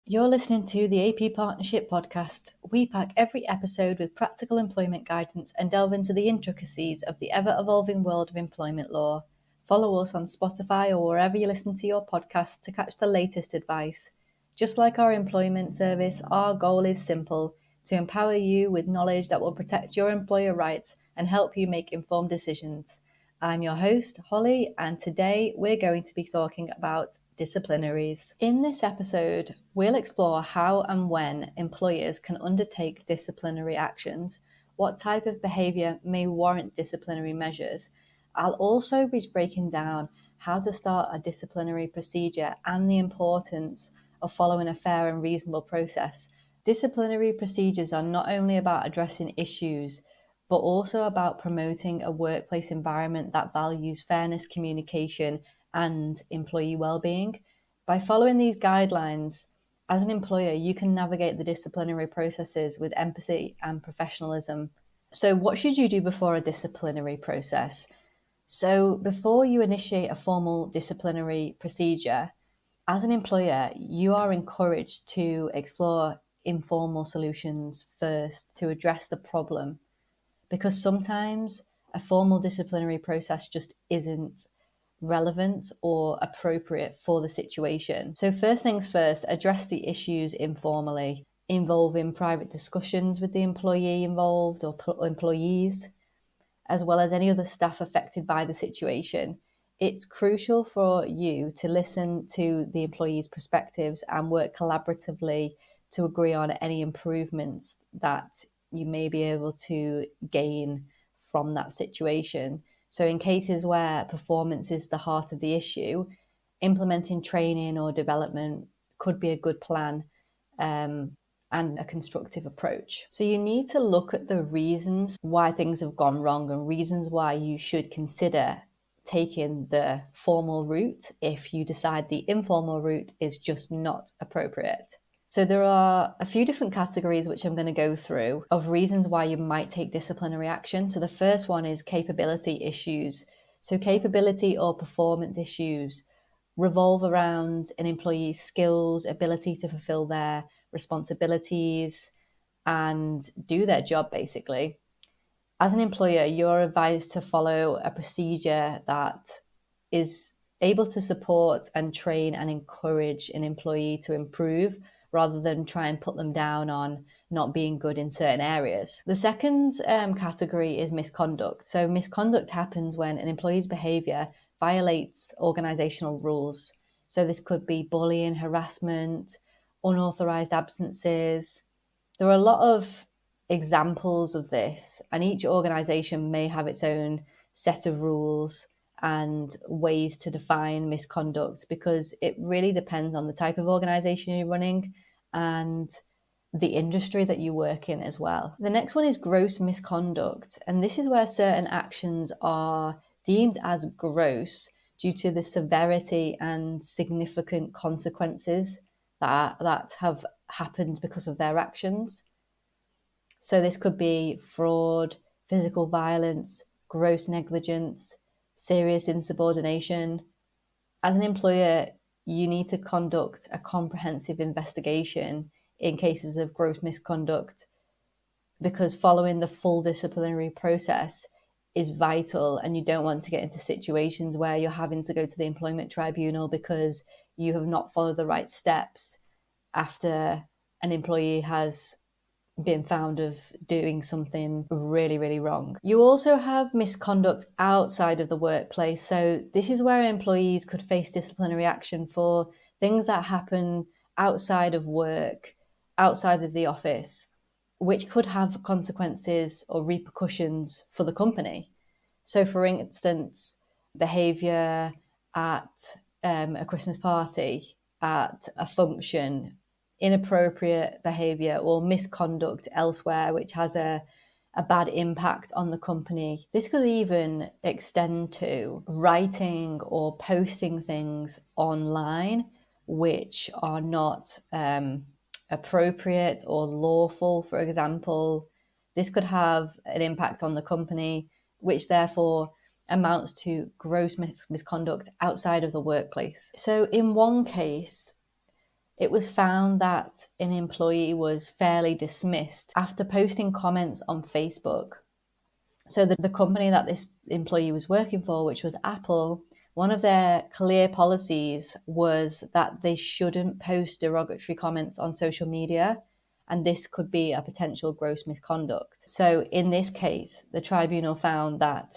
You're listening to the AP Partnership Podcast. We pack every episode with practical employment guidance and delve into the intricacies of the ever-evolving world of employment law. Follow us on Spotify or wherever you listen to your podcast to catch the latest advice. Just like our employment service, our goal is simple: to empower you with knowledge that will protect your employer rights and help you make informed decisions. I'm your host, Holly, and today we're going to be talking about disciplinaries. In this episode, we'll explore how and when employers can undertake disciplinary actions, what type of behaviour may warrant disciplinary measures. I'll also be breaking down how to start a disciplinary procedure and the importance of following a fair and reasonable process. Disciplinary procedures are not only about addressing issues, but also about promoting a workplace environment that values fairness, communication, and employee well-being. By following these guidelines, as an employer, you can navigate the disciplinary processes with empathy and professionalism. So what should you do before a disciplinary process? So before you initiate a formal disciplinary procedure, as an employer, you are encouraged to explore informal solutions first to address the problem, because sometimes a formal disciplinary process just isn't relevant or appropriate for the situation. So first things first, address the issues informally, involving private discussions with the employee involved or employees, as well as any other staff affected by the situation. It's crucial for you to listen to the employees' perspectives and work collaboratively to agree on any improvements that you may be able to gain from that situation. So in cases where performance is the heart of the issue, implementing training or development could be a good plan and a constructive approach. So you need to look at the reasons why things have gone wrong and reasons why you should consider taking the formal route if you decide the informal route is just not appropriate. So there are a few different categories which I'm going to go through of reasons why you might take disciplinary action. So the first one is capability issues. So capability or performance issues revolve around an employee's skills, ability to fulfill their responsibilities and do their job, basically. As an employer, you're advised to follow a procedure that is able to support and train and encourage an employee to improve rather than try and put them down on not being good in certain areas. The second category is misconduct. So misconduct happens when an employee's behaviour violates organisational rules. So this could be bullying, harassment, unauthorised absences. There are a lot of examples of this, and each organisation may have its own set of rules and ways to define misconduct, because it really depends on the type of organisation you're running and the industry that you work in as well. The next one is gross misconduct, and this is where certain actions are deemed as gross due to the severity and significant consequences that have happened because of their actions. So this could be fraud, physical violence, gross negligence, serious insubordination. As an employer, you need to conduct a comprehensive investigation in cases of gross misconduct, because following the full disciplinary process is vital, and you don't want to get into situations where you're having to go to the employment tribunal because you have not followed the right steps after an employee has been found of doing something really, really wrong. You also have misconduct outside of the workplace. So this is where employees could face disciplinary action for things that happen outside of work, outside of the office, which could have consequences or repercussions for the company. So for instance, behaviour at a Christmas party, at a function, inappropriate behaviour or misconduct elsewhere, which has a bad impact on the company. This could even extend to writing or posting things online which are not appropriate or lawful, for example. This could have an impact on the company, which therefore amounts to gross misconduct outside of the workplace. So in one case, It was found that an employee was fairly dismissed after posting comments on Facebook. So the company that this employee was working for, which was Apple, one of their clear policies was that they shouldn't post derogatory comments on social media, and this could be a potential gross misconduct. So in this case, the tribunal found that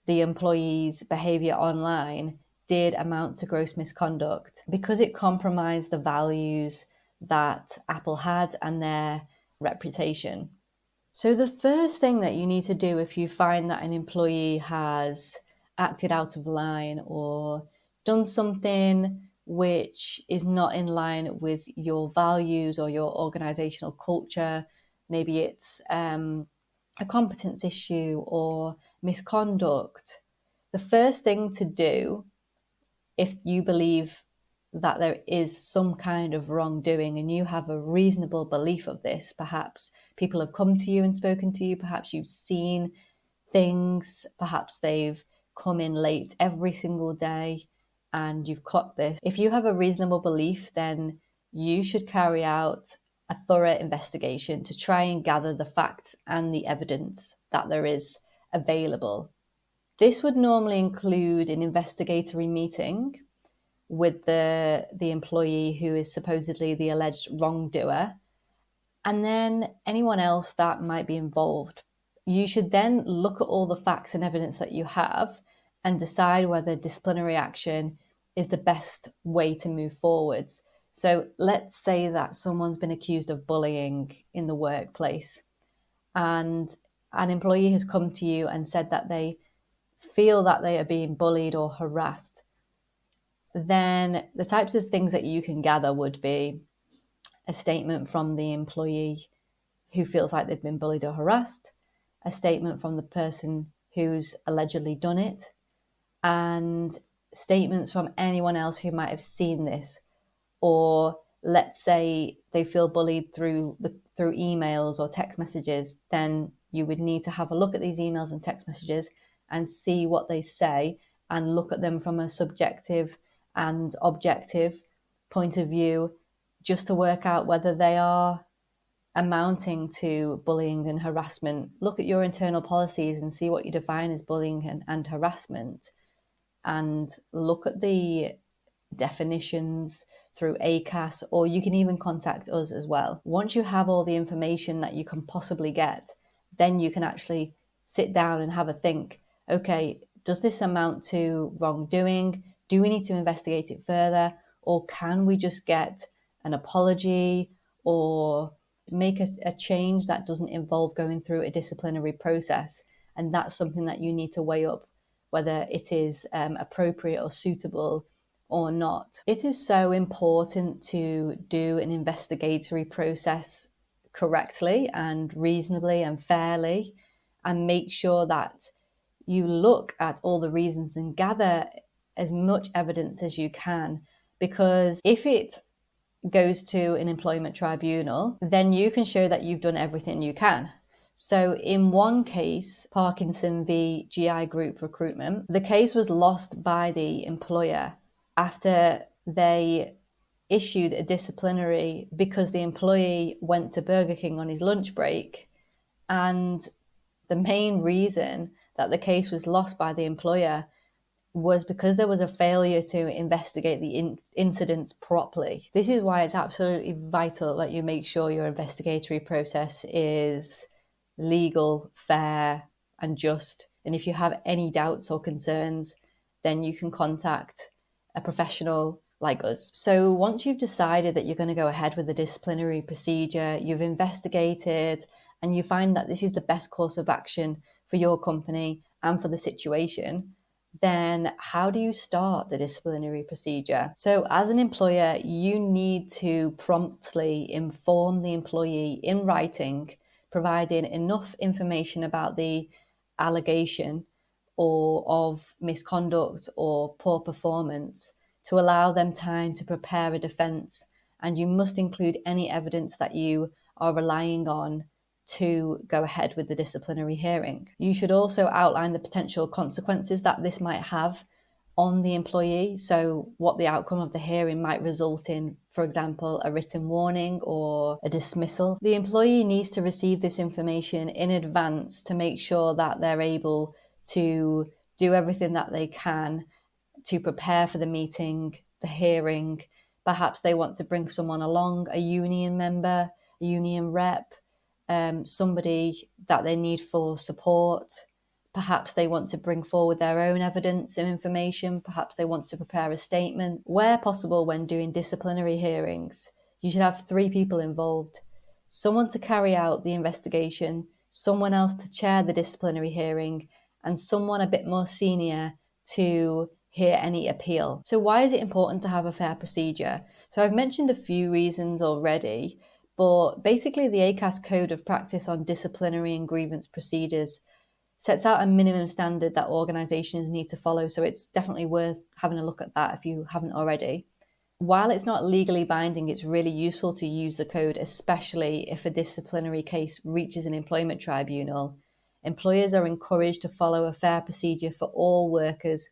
the employee's behaviour online did amount to gross misconduct because it compromised the values that Apple had and their reputation. So the first thing that you need to do if you find that an employee has acted out of line or done something which is not in line with your values or your organizational culture, maybe it's a competence issue or misconduct, the first thing to do, if you believe that there is some kind of wrongdoing and you have a reasonable belief of this, perhaps people have come to you and spoken to you, perhaps you've seen things, perhaps they've come in late every single day and you've clocked this. If you have a reasonable belief, then you should carry out a thorough investigation to try and gather the facts and the evidence that there is available. This would normally include an investigatory meeting with the employee who is supposedly the alleged wrongdoer, and then anyone else that might be involved. You should then look at all the facts and evidence that you have and decide whether disciplinary action is the best way to move forwards. So let's say that someone's been accused of bullying in the workplace and an employee has come to you and said that they feel that they are being bullied or harassed. Then the types of things that you can gather would be a statement from the employee who feels like they've been bullied or harassed, a statement from the person who's allegedly done it, and statements from anyone else who might have seen this. Or let's say they feel bullied through emails or text messages, then you would need to have a look at these emails and text messages and see what they say and look at them from a subjective and objective point of view, just to work out whether they are amounting to bullying and harassment. Look at your internal policies and see what you define as bullying and harassment, and look at the definitions through ACAS, or you can even contact us as well. Once you have all the information that you can possibly get, then you can actually sit down and have a think, okay, does this amount to wrongdoing? Do we need to investigate it further? Or can we just get an apology or make a change that doesn't involve going through a disciplinary process? And that's something that you need to weigh up, whether it is appropriate or suitable or not. It is so important to do an investigatory process correctly and reasonably and fairly, and make sure that you look at all the reasons and gather as much evidence as you can, because if it goes to an employment tribunal, then you can show that you've done everything you can. So in one case, Parkinson v. GI Group Recruitment, the case was lost by the employer after they issued a disciplinary because the employee went to Burger King on his lunch break. And the main reason that the case was lost by the employer was because there was a failure to investigate the incidents properly. This is why it's absolutely vital that you make sure your investigatory process is legal, fair, and just. And if you have any doubts or concerns, then you can contact a professional like us. So once you've decided that you're going to go ahead with the disciplinary procedure, you've investigated, and you find that this is the best course of action for your company and for the situation, then how do you start the disciplinary procedure? So as an employer, you need to promptly inform the employee in writing, providing enough information about the allegation or of misconduct or poor performance to allow them time to prepare a defence. And you must include any evidence that you are relying on to go ahead with the disciplinary hearing. You should also outline the potential consequences that this might have on the employee. So what the outcome of the hearing might result in for example, a written warning or a dismissal. The employee needs to receive this information in advance to make sure that they're able to do everything that they can to prepare for the meeting, the hearing. Perhaps they want to bring someone along, a union member, a union rep, somebody that they need for support. Perhaps they want to bring forward their own evidence and information. Perhaps they want to prepare a statement. Where possible, when doing disciplinary hearings, you should have 3 people involved. Someone to carry out the investigation, someone else to chair the disciplinary hearing, and someone a bit more senior to hear any appeal. So why is it important to have a fair procedure? So I've mentioned a few reasons already, but basically the ACAS Code of Practice on Disciplinary and Grievance Procedures sets out a minimum standard that organisations need to follow. So it's definitely worth having a look at that if you haven't already. While it's not legally binding, it's really useful to use the code, especially if a disciplinary case reaches an employment tribunal. Employers are encouraged to follow a fair procedure for all workers,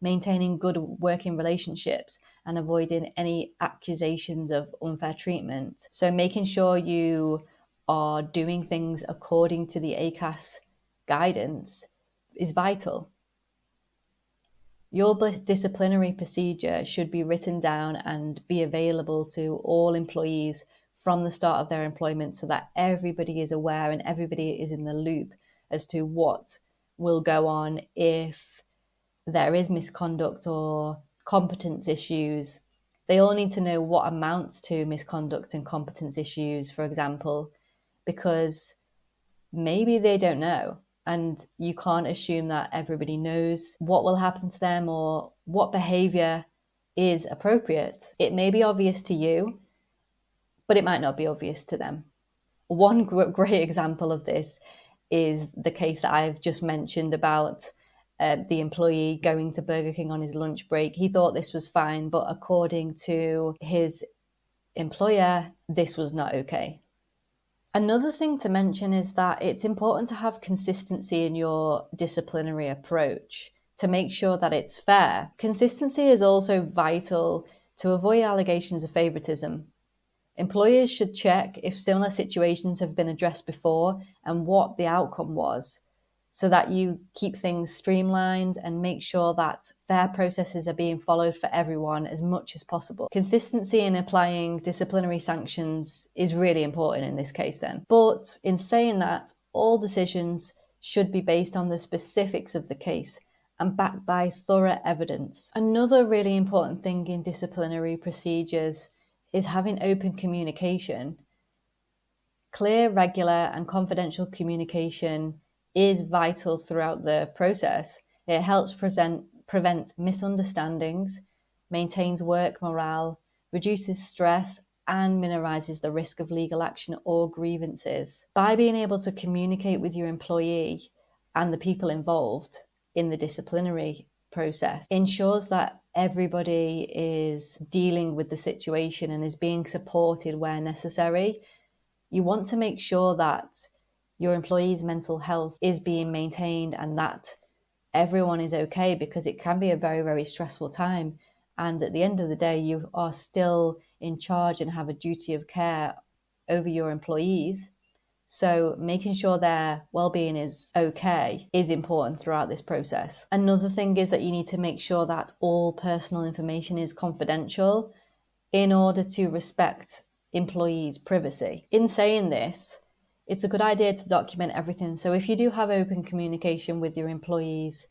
maintaining good working relationships and avoiding any accusations of unfair treatment. So making sure you are doing things according to the ACAS guidance is vital. Your disciplinary procedure should be written down and be available to all employees from the start of their employment so that everybody is aware and everybody is in the loop as to what will go on if there is misconduct or competence issues. They all need to know what amounts to misconduct and competence issues, for example, because maybe they don't know. And you can't assume that everybody knows what will happen to them or what behaviour is appropriate. It may be obvious to you, but it might not be obvious to them. One great example of this is the case that I've just mentioned about the employee going to Burger King on his lunch break. He thought this was fine, but according to his employer, this was not okay. Another thing to mention is that it's important to have consistency in your disciplinary approach to make sure that it's fair. Consistency is also vital to avoid allegations of favouritism. Employers should check if similar situations have been addressed before and what the outcome was, so that you keep things streamlined and make sure that fair processes are being followed for everyone as much as possible. Consistency in applying disciplinary sanctions is really important in this case then. But in saying that, all decisions should be based on the specifics of the case and backed by thorough evidence. Another really important thing in disciplinary procedures is having open communication. Clear, regular, and confidential communication is vital throughout the process. It helps prevent misunderstandings, maintains work morale, reduces stress, and minimises the risk of legal action or grievances. By being able to communicate with your employee and the people involved in the disciplinary process ensures that everybody is dealing with the situation and is being supported where necessary. You want to make sure that your employees' mental health is being maintained and that everyone is okay, because it can be a very, very stressful time. And at the end of the day, you are still in charge and have a duty of care over your employees. So making sure their well-being is okay is important throughout this process. Another thing is that you need to make sure that all personal information is confidential in order to respect employees' privacy. In saying this, it's a good idea to document everything. So if you do have open communication with your employees,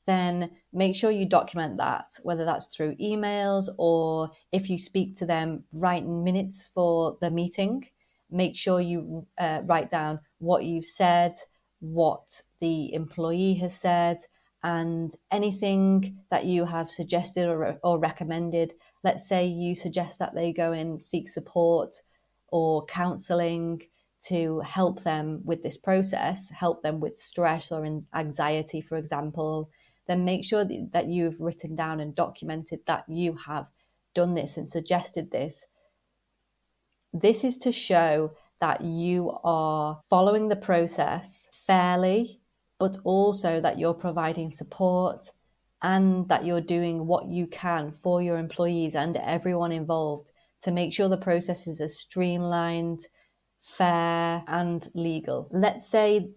then make sure you document that, whether that's through emails or if you speak to them, write minutes for the meeting. Make sure you write down what you've said, what the employee has said, and anything that you have suggested or recommended. Let's say you suggest that they go and seek support or counselling to help them with this process, help them with stress or anxiety, for example, then make sure that you've written down and documented that you have done this and suggested this. This is to show that you are following the process fairly, but also that you're providing support and that you're doing what you can for your employees and everyone involved to make sure the processes are streamlined, fair, and legal. Let's say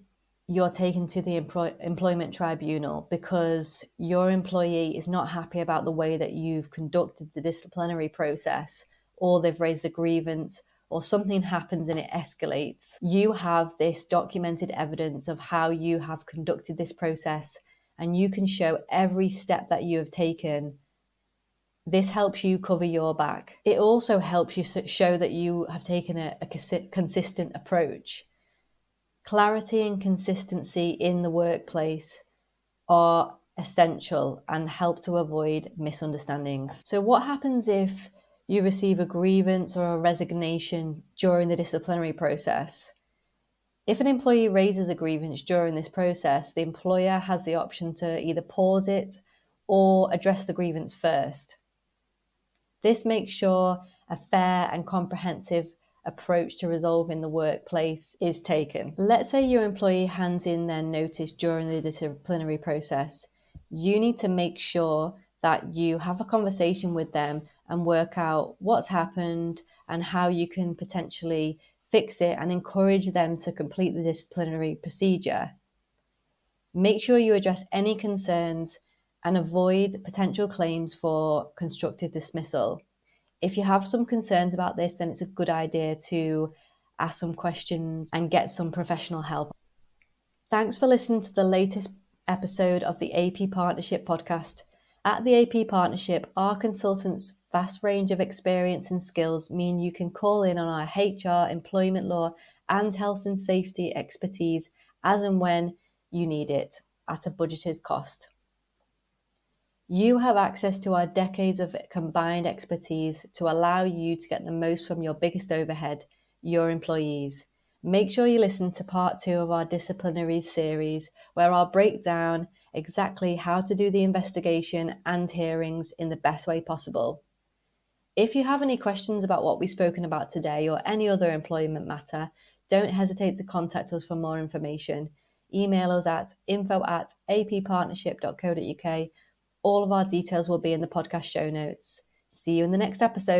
you're taken to the employment tribunal because your employee is not happy about the way that you've conducted the disciplinary process, or they've raised a grievance, or something happens and it escalates. You have this documented evidence of how you have conducted this process, and you can show every step that you have taken. This helps you cover your back. It also helps you show that you have taken a consistent approach. Clarity and consistency in the workplace are essential and help to avoid misunderstandings. So what happens if you receive a grievance or a resignation during the disciplinary process? If an employee raises a grievance during this process, the employer has the option to either pause it or address the grievance first. This makes sure a fair and comprehensive approach to resolving the workplace is taken. Let's say your employee hands in their notice during the disciplinary process. You need to make sure that you have a conversation with them and work out what's happened and how you can potentially fix it and encourage them to complete the disciplinary procedure. Make sure you address any concerns and avoid potential claims for constructive dismissal. If you have some concerns about this, then it's a good idea to ask some questions and get some professional help. Thanks for listening to the latest episode of the AP Partnership podcast. At the AP Partnership, our consultants' vast range of experience and skills mean you can call in on our HR, employment law, and health and safety expertise as and when you need it at a budgeted cost. You have access to our decades of combined expertise to allow you to get the most from your biggest overhead, your employees. Make sure you listen to part 2 of our Disciplinaries series, where I'll break down exactly how to do the investigation and hearings in the best way possible. If you have any questions about what we've spoken about today or any other employment matter, don't hesitate to contact us for more information. Email us at info@appartnership.co.uk. All of our details will be in the podcast show notes. See you in the next episode.